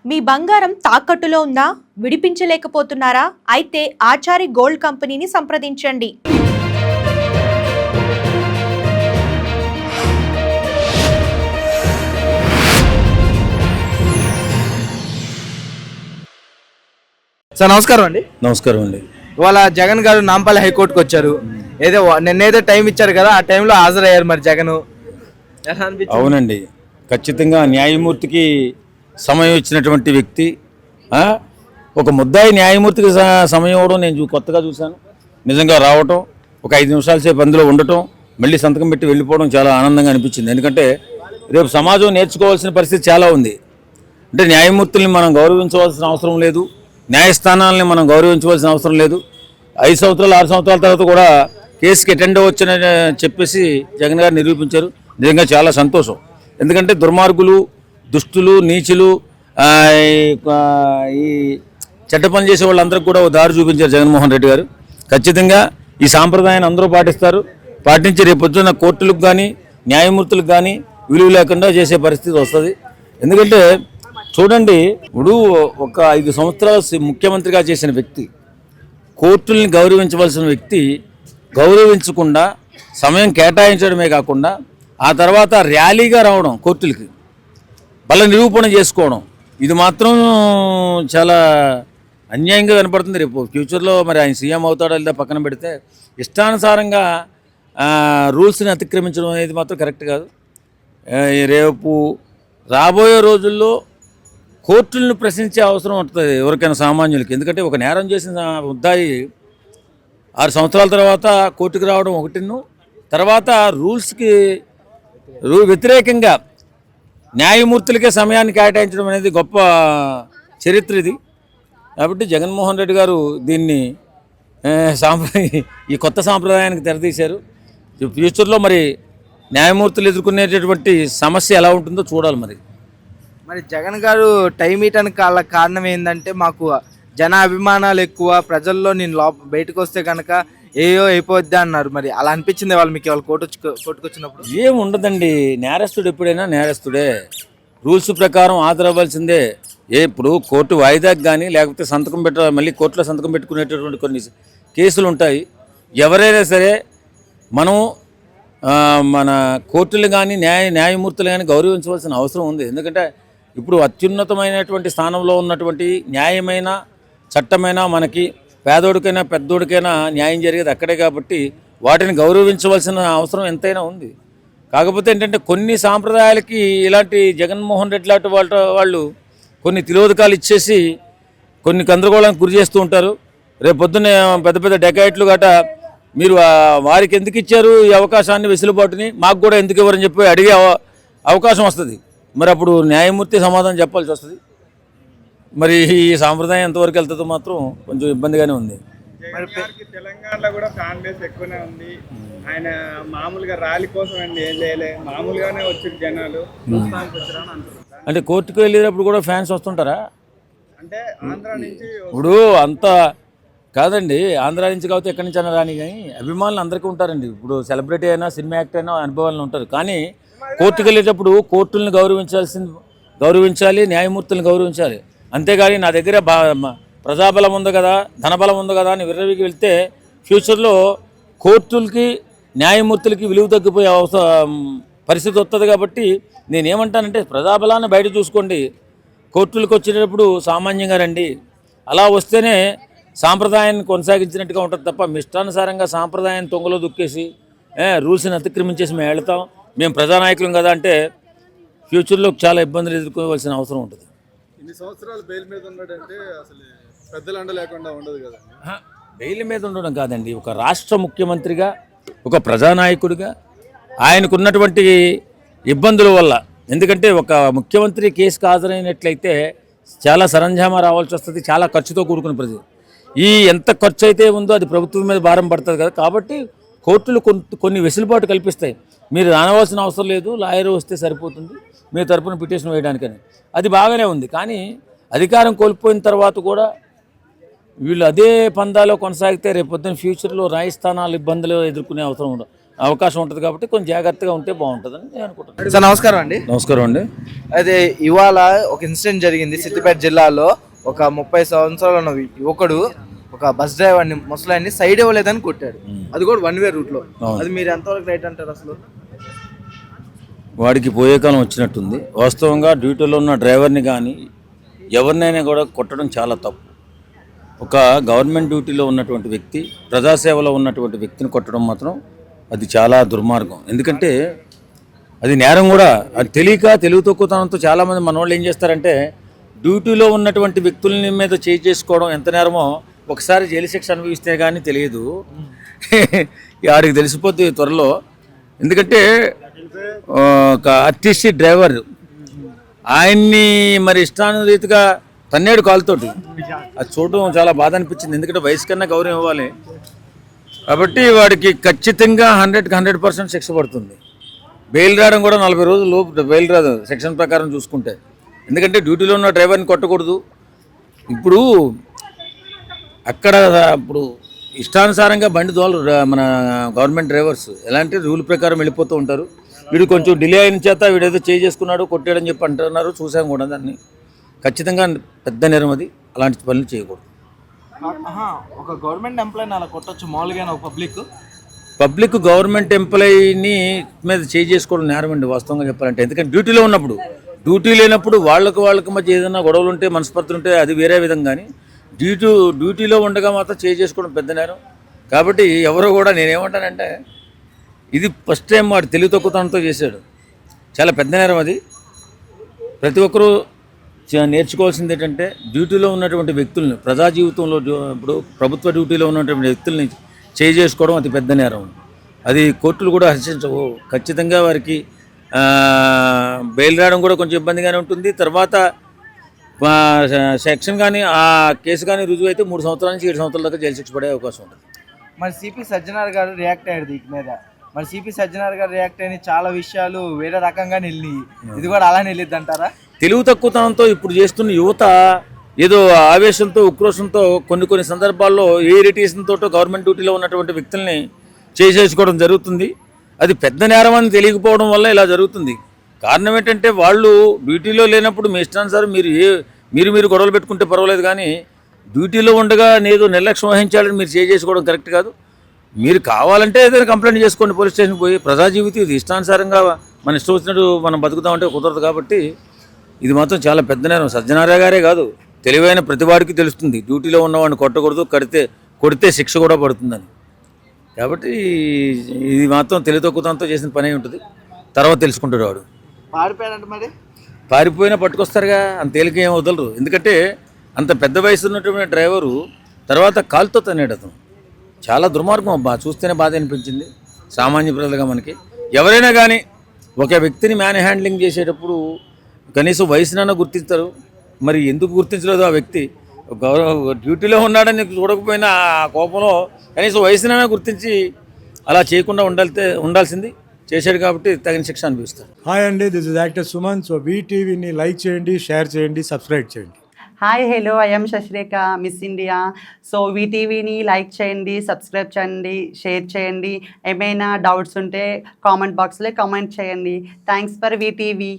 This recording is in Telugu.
మీ బంగారం తాకట్టులో ఉందా? విడిపించలేకపోతున్నారా? అయితే ఆచారి గోల్డ్ కంపెనీని సంప్రదించండి. సార్ నమస్కారం అండి. నమస్కారం అండి. ఇవాళ జగన్ గారు నాంపల్లి హైకోర్టుకు వచ్చారు. నిన్నేదో టైం ఇచ్చారు కదా, ఆ టైంలో హాజరయ్యారు. మరి జగన్ అవునండి, ఖచ్చితంగా న్యాయమూర్తికి సమయం ఇచ్చినటువంటి వ్యక్తి. ఒక ముద్దాయి న్యాయమూర్తికి సమయం ఇవ్వడం నేను కొత్తగా చూశాను. నిజంగా రావటం, ఒక 5 నిమిషాల సేపు అందులో ఉండటం, మళ్ళీ సంతకం పెట్టి వెళ్ళిపోవడం చాలా ఆనందంగా అనిపించింది. ఎందుకంటే రేపు సమాజం నేర్చుకోవాల్సిన పరిస్థితి చాలా ఉంది. అంటే న్యాయమూర్తుల్ని మనం గౌరవించవలసిన అవసరం లేదు, న్యాయస్థానాలని మనం గౌరవించవలసిన అవసరం లేదు. 5 సంవత్సరాలు 6 సంవత్సరాల తర్వాత కూడా కేసుకి అటెండ్ అవ్వచ్చని చెప్పేసి జగన్ గారు నిరూపించారు. నిజంగా చాలా సంతోషం. ఎందుకంటే దుర్మార్గులు, దుష్టులు, నీచులు, ఈ చెడ్డ పని చేసే వాళ్ళందరికీ కూడా దారి చూపించారు జగన్మోహన్ రెడ్డి గారు. ఖచ్చితంగా ఈ సాంప్రదాయాన్ని అందరూ పాటించి రేపొద్దున కోర్టులకు కానీ న్యాయమూర్తులకు కానీ విలువ లేకుండా చేసే పరిస్థితి వస్తుంది. ఎందుకంటే చూడండి, ఇప్పుడు ఒక 5 సంవత్సరాలు ముఖ్యమంత్రిగా చేసిన వ్యక్తి, కోర్టుల్ని గౌరవించవలసిన వ్యక్తి గౌరవించకుండా సమయం కేటాయించడమే కాకుండా ఆ తర్వాత ర్యాలీగా రావడం, కోర్టులకి బల నిరూపణ చేసుకోవడం, ఇది మాత్రం చాలా అన్యాయంగా కనపడుతుంది. రేపు ఫ్యూచర్లో మరి ఆయన సీఎం అవుతాడో లేదా పక్కన పెడితే ఇష్టానుసారంగా రూల్స్ని అతిక్రమించడం అనేది మాత్రం కరెక్ట్ కాదు. రేపు రాబోయే రోజుల్లో కోర్టులను ప్రశ్నించే అవసరం ఉంటుంది ఎవరికైనా సామాన్యులకి. ఎందుకంటే ఒక నేరం చేసిన ముద్దాయి 6 సంవత్సరాల తర్వాత కోర్టుకు రావడం ఒకటిను, తర్వాత రూల్స్కి వ్యతిరేకంగా న్యాయమూర్తులకే సమయాన్ని కేటాయించడం అనేది గొప్ప చరిత్ర ఇది. కాబట్టి జగన్మోహన్ రెడ్డి గారు దీన్ని ఈ కొత్త సాంప్రదాయానికి తెరతీశారు. ఫ్యూచర్లో మరి న్యాయమూర్తులు ఎదుర్కొనేటటువంటి సమస్య ఎలా ఉంటుందో చూడాలి. మరి జగన్ గారు టైం ఇవ్వడానికి కారణం ఏంటంటే, మాకు జన అభిమానాలు ఎక్కువ, ప్రజల్లో నేను బయటకు వస్తే కనుక ఏయో అయిపోద్ది అన్నారు. మరి అలా అనిపించింది వాళ్ళు మీకు కోర్టుకు వచ్చినప్పుడు? ఏం ఉండదండి, నేరస్తుడు ఎప్పుడైనా నేరస్తుడే, రూల్స్ ప్రకారం హాజరవ్వాల్సిందే. ఇప్పుడు కోర్టు వాయిదాకి కానీ లేకపోతే సంతకం మళ్ళీ కోర్టులో సంతకం పెట్టుకునేటటువంటి కొన్ని కేసులు ఉంటాయి. ఎవరైనా సరే మనం మన కోర్టులు కానీ న్యాయమూర్తులు కానీ గౌరవించవలసిన అవసరం ఉంది. ఎందుకంటే ఇప్పుడు అత్యున్నతమైనటువంటి స్థానంలో ఉన్నటువంటి న్యాయమైన చట్టమైన మనకి పేదోడికైనా పెద్దోడికైనా న్యాయం జరిగేది అక్కడే. కాబట్టి వాటిని గౌరవించవలసిన అవసరం ఎంతైనా ఉంది. కాకపోతే ఏంటంటే కొన్ని సాంప్రదాయాలకి ఇలాంటి జగన్మోహన్ రెడ్డి లాంటి వాళ్ళు కొన్ని తిలోదకాలు ఇచ్చేసి కొన్ని గందరగోళానికి గురి చేస్తూ ఉంటారు. రేపు పొద్దున్నే పెద్ద పెద్ద డెకాయిట్లు గట మీరు వారికి ఎందుకు ఇచ్చారు ఈ అవకాశాన్ని, వెసులుబాటుని మాకు కూడా ఎందుకు ఇవ్వరని చెప్పి అడిగే అవకాశం వస్తుంది. మరి అప్పుడు న్యాయమూర్తి సమాధానం చెప్పాల్సి వస్తుంది. మరి ఈ సాంప్రదాయం ఎంతవరకు వెళ్తుందో మాత్రం కొంచెం ఇబ్బందిగానే ఉంది. తెలంగాణలో కూడా ఫ్యాన్ బేస్ ఎక్కువనే ఉంది. ఆయన మామూలుగా ర్యాలీ కోసం ఏం చేయలే, మామూలుగానే వచ్చి జనాలు అంటే కోర్టుకు వెళ్ళేటప్పుడు కూడా ఫ్యాన్స్ వస్తుంటారా? అంటే ఆంధ్ర నుంచి ఇప్పుడు అంత కాదండి, ఆంధ్ర నుంచి కాకపోతే ఎక్కడి నుంచి అయినా రాని, కానీ అభిమానులు అందరికీ ఉంటారండి. ఇప్పుడు సెలబ్రిటీ అయినా సినిమా యాక్టర్ అయినా అనుభవాలు ఉంటారు. కానీ కోర్టుకు వెళ్ళేటప్పుడు కోర్టులను గౌరవించాలి, న్యాయమూర్తులను గౌరవించాలి. అంతేగాని నా దగ్గర ప్రజాబలం ఉంది కదా, ధనబలం ఉంది కదా అని విర్రవికి వెళ్తే ఫ్యూచర్లో కోర్టులకి న్యాయమూర్తులకి విలువ తగ్గిపోయే పరిస్థితి వస్తుంది. కాబట్టి నేనేమంటానంటే ప్రజాబలాన్ని బయట చూసుకోండి, కోర్టులకు వచ్చేటప్పుడు సామాన్యంగా రండి. అలా వస్తేనే సాంప్రదాయాన్ని కొనసాగించినట్టుగా ఉంటుంది తప్ప ఇష్టానుసారంగా సాంప్రదాయాన్ని తొంగలో దుక్కేసి రూల్స్ని అతిక్రమించేసి మేము వెళ్తాం, మేము ప్రజానాయకులం కదా అంటే ఫ్యూచర్లో చాలా ఇబ్బందులు ఎదుర్కోవాల్సిన అవసరం ఉంటుంది. ఇన్ని సంవత్సరాలు బెయిల్ మీద ఉన్నాడంటే అసలు పెద్దలు అండ లేకుండా ఉండదు కదా. బెయిల్ మీద ఉండడం కాదండి, ఒక రాష్ట్ర ముఖ్యమంత్రిగా, ఒక ప్రజానాయకుడిగా ఆయనకున్నటువంటి ఇబ్బందుల వల్ల, ఎందుకంటే ఒక ముఖ్యమంత్రి కేసుకు హాజరైనట్లయితే చాలా సరంజామా రావాల్సి వస్తుంది, చాలా ఖర్చుతో కూడుకున్న ప్రజలు. ఎంత ఖర్చు అయితే ఉందో అది ప్రభుత్వం మీద భారం పడుతుంది కదా. కాబట్టి కోర్టులు కొన్ని వెసులుబాటు కల్పిస్తాయి. మీరు రానవలసిన అవసరం లేదు, లాయర్ వస్తే సరిపోతుంది మీ తరపున పిటిషన్ వేయడానికని, అది బాగానే ఉంది. కానీ అధికారం కోల్పోయిన తర్వాత కూడా వీళ్ళు అదే పందాలో కొనసాగితే రేపు పొద్దున్న ఫ్యూచర్లో న్యాయస్థానాలు ఇబ్బందులు ఎదుర్కొనే అవసరం ఉండదు. అవకాశం ఉంటుంది కాబట్టి కొంచెం జాగ్రత్తగా ఉంటే బాగుంటుందని నేను అనుకుంటున్నాను. సార్ నమస్కారం అండి. నమస్కారం అండి. అయితే ఇవాళ ఒక ఇన్సిడెంట్ జరిగింది సిద్దిపేట జిల్లాలో. ఒక 30 సంవత్సరాల ఉన్న యువకుడు ఒక బస్ డ్రైవర్ని ముసలాయిని సైడ్ ఇవ్వలేదని కొట్టాడు, అది కూడా 1 వే రూట్ లో. అది మీరు ఎంతవరకు రైట్ అంటారు? అసలు వాడికి పోయే కాలం వచ్చినట్టుంది. వాస్తవంగా డ్యూటీలో ఉన్న డ్రైవర్ని కానీ ఎవరినైనా కూడా కొట్టడం చాలా తప్పు. ఒక గవర్నమెంట్ డ్యూటీలో ఉన్నటువంటి వ్యక్తి, ప్రజాసేవలో ఉన్నటువంటి వ్యక్తిని కొట్టడం మాత్రం అది చాలా దుర్మార్గం. ఎందుకంటే అది నేరం కూడా. అది తెలివి తక్కువతనంతో చాలామంది మన వాళ్ళు ఏం చేస్తారంటే డ్యూటీలో ఉన్నటువంటి వ్యక్తులని మీద చేసుకోవడం ఎంత నేరమో ఒకసారి జైలు శిక్ష అనుభవిస్తే కానీ తెలియదు. ఆడికి తెలిసిపోద్ది త్వరలో. ఎందుకంటే ఒక ఆర్టీసీ డ్రైవర్ ఆయన్ని మరి ఇష్టానురీతిగా తన్నేడు కాలుతోటి, అది చూడడం చాలా బాధ అనిపించింది. ఎందుకంటే వయసు కన్నా గౌరవం ఇవ్వాలి కాబట్టి వాడికి ఖచ్చితంగా 100% శిక్ష పడుతుంది. బెయిల్ రావడం కూడా 40 రోజుల లోపు బెయిల్ రాదు సెక్షన్ ప్రకారం చూసుకుంటే. ఎందుకంటే డ్యూటీలో ఉన్న డ్రైవర్ని కొట్టకూడదు. ఇప్పుడు అక్కడ ఇప్పుడు ఇష్టానుసారంగా బండి మన గవర్నమెంట్ డ్రైవర్స్ ఎలాంటి రూల్ ప్రకారం వెళ్ళిపోతూ ఉంటారు. వీడు కొంచెం డిలే అయిన చేత వీడేదో చేసుకున్నాడు కొట్టాడని చెప్పి అంటున్నారు. చూసాం కూడా దాన్ని. ఖచ్చితంగా పెద్ద నేరం అది. అలాంటి పనులు చేయకూడదు. ఒక గవర్నమెంట్ ఎంప్లాయీని అలా కొట్టొచ్చు మామూలుగా? ఒక పబ్లిక్ గవర్నమెంట్ ఎంప్లాయీని మీద చేసుకోవడం నేరం అండి వాస్తవంగా చెప్పాలంటే. ఎందుకంటే డ్యూటీలో ఉన్నప్పుడు, డ్యూటీ లేనప్పుడు వాళ్ళకి మధ్య ఏదైనా గొడవలు ఉంటే, మనస్పర్ధలు ఉంటే అది వేరే విధంగా. కానీ డ్యూటీలో ఉండగా మాత్రం చేసుకోవడం పెద్ద నేరం. కాబట్టి ఎవరో కూడా నేనేమంటానంటే ఇది ఫస్ట్ టైం వాడు తెలివి తక్కువతనంతో చేశాడు. చాలా పెద్ద నేరం అది. ప్రతి ఒక్కరూ నేర్చుకోవాల్సింది ఏంటంటే డ్యూటీలో ఉన్నటువంటి వ్యక్తుల్ని, ప్రజా జీవితంలో ఇప్పుడు ప్రభుత్వ డ్యూటీలో ఉన్నటువంటి వ్యక్తుల్ని చేసుకోవడం అతి పెద్ద నేరం. అది కోర్టులు కూడా హర్షించవు. ఖచ్చితంగా వారికి బెయిల్ రావడం కూడా కొంచెం ఇబ్బందిగానే ఉంటుంది. తర్వాత సెక్షన్ కానీ ఆ కేసు కానీ రుజువు అయితే 3 సంవత్సరాల నుంచి 7 సంవత్సరాల దాకా జైలు శిక్ష పడే అవకాశం ఉంటుంది. మరి సిపి సజ్జనార్ గారు రియాక్ట్ అయ్యారు దీని మీద. మరి సిపి సజ్జనార్ గారు రియాక్ట్ అయిన చాలా విషయాలు వేరే రకంగా వెళ్ళినాయి. ఇది కూడా అలానే వెళ్ళిద్ది అంటారా? తెలుగు తక్కువతనంతో ఇప్పుడు చేస్తున్న యువత ఏదో ఆవేశంతో, ఉక్రోషంతో కొన్ని సందర్భాల్లో ఏ ఇరిటేషన్తో గవర్నమెంట్ డ్యూటీలో ఉన్నటువంటి వ్యక్తుల్ని చేసుకోవడం జరుగుతుంది. అది పెద్ద నేరం అని తెలియకపోవడం వల్ల ఇలా జరుగుతుంది. కారణం ఏంటంటే వాళ్ళు డ్యూటీలో లేనప్పుడు మీ ఇష్టానుసారం మీరు గొడవలు పెట్టుకుంటే పర్వాలేదు. కానీ డ్యూటీలో ఉండగా ఏదో నిర్లక్ష్యం వహించాలని మీరు చేసుకోవడం కరెక్ట్ కాదు. మీరు కావాలంటే ఏదైనా కంప్లైంట్ చేసుకోండి పోలీస్ స్టేషన్కి పోయి. ప్రజా జీవితం ఇది. ఇష్టానుసారంగా మన ఇష్టం వచ్చినట్టు మనం బతుకుతామంటే కుదరదు. కాబట్టి ఇది మాత్రం చాలా పెద్ద నేరం. సజ్జనారా గారే కాదు, తెలివైన ప్రతివాడికి తెలుస్తుంది డ్యూటీలో ఉన్నవాడిని కొట్టకూడదు, కొడితే శిక్ష కూడా పడుతుందని. కాబట్టి ఇది మాత్రం తెలివి తక్కువతనంతో చేసిన పని ఉంటుంది. తర్వాత తెలుసుకుంటాడు వాడు. పారిపోయాడంటే మరి పారిపోయినా పట్టుకొస్తారుగా, అంత తేలిక ఏం వదలరు. ఎందుకంటే అంత పెద్ద వయసు ఉన్నటువంటి డ్రైవరు తర్వాత కాలుతో తన్నాడు అతను. చాలా దుర్మార్గం అబ్బా. చూస్తేనే బాధ అనిపించింది సామాన్య ప్రజలుగా మనకి. ఎవరైనా కానీ ఒక వ్యక్తిని మ్యాన్ హ్యాండ్లింగ్ చేసేటప్పుడు కనీసం వయసునైనా గుర్తిస్తారు. మరి ఎందుకు గుర్తించలేదు ఆ వ్యక్తి? డ్యూటీలో ఉన్నాడని చూడకపోయినా ఆ కోపంలో కనీసం వయసునైనా గుర్తించి అలా చేయకుండా ఉండాల్సింది. చేశాడు కాబట్టి తగిన శిక్ష అనిపిస్తాడు. హాయ్ అండి, this is actor Suman. So వీటీవీని లైక్ చేయండి, షేర్ చేయండి, సబ్స్క్రైబ్ చేయండి. Hi hello, I'm Sasirekha, Miss India. So వీటీవీని లైక్ చేయండి, సబ్స్క్రైబ్ చేయండి, షేర్ చేయండి. ఏమైనా డౌట్స్ ఉంటే కామెంట్ బాక్స్లో కామెంట్ చేయండి. Thanks for VTV.